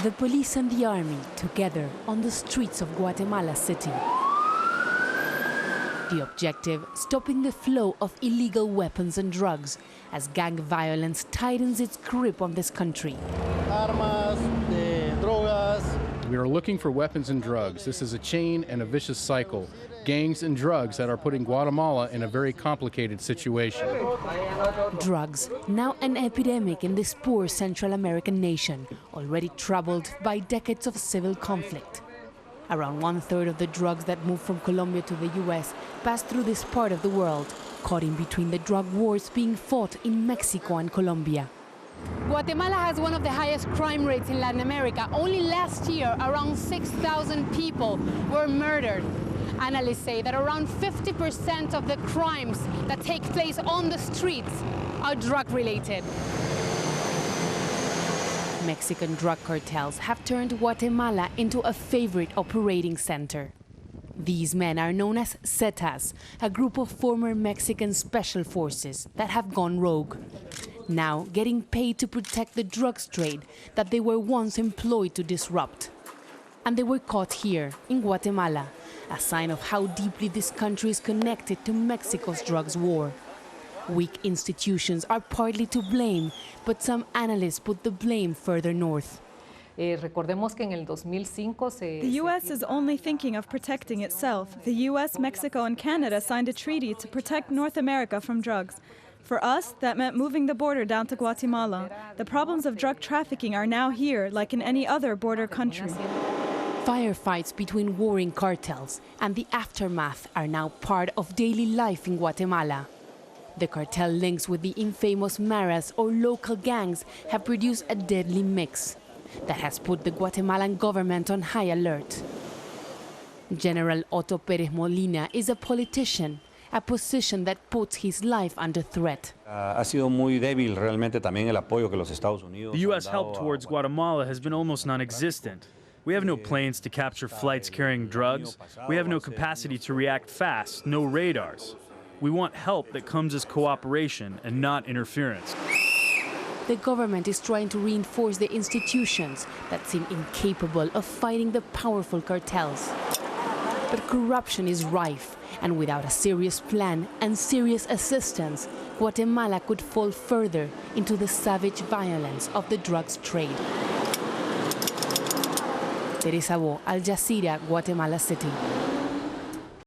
The police and the army together on the streets of Guatemala City. The objective, stopping the flow of illegal weapons and drugs as gang violence tightens its grip on this country. We are looking for weapons and drugs. This is a chain and a vicious cycle. Gangs and drugs that are putting Guatemala in a very complicated situation. Drugs, now an epidemic in this poor Central American nation, already troubled by decades of civil conflict. Around 1/3 of the drugs that move from Colombia to the US pass through this part of the world, caught in between the drug wars being fought in Mexico and Colombia. Guatemala has one of the highest crime rates in Latin America. Only last year, around 6,000 people were murdered. Analysts say that around 50% of the crimes that take place on the streets are drug-related. Mexican drug cartels have turned Guatemala into a favorite operating center. These men are known as Zetas, a group of former Mexican special forces that have gone rogue, now getting paid to protect the drugs trade that they were once employed to disrupt. And they were caught here, in Guatemala, a sign of how deeply this country is connected to Mexico's drugs war. Weak institutions are partly to blame, but some analysts put the blame further north. The U.S. is only thinking of protecting itself. The U.S., Mexico, and Canada signed a treaty to protect North America from drugs. For us, that meant moving the border down to Guatemala. The problems of drug trafficking are now here, like in any other border country. Firefights between warring cartels and the aftermath are now part of daily life in Guatemala. The cartel links with the infamous maras or local gangs have produced a deadly mix that has put the Guatemalan government on high alert. General Otto Pérez Molina is a politician, a position that puts his life under threat. The U.S. help towards Guatemala has been almost non-existent. We have no planes to capture flights carrying drugs. We have no capacity to react fast, no radars. We want help that comes as cooperation and not interference. The government is trying to reinforce the institutions that seem incapable of fighting the powerful cartels. But corruption is rife, and without a serious plan and serious assistance, Guatemala could fall further into the savage violence of the drugs trade. Teresa Bo, Al Jazeera, Guatemala City.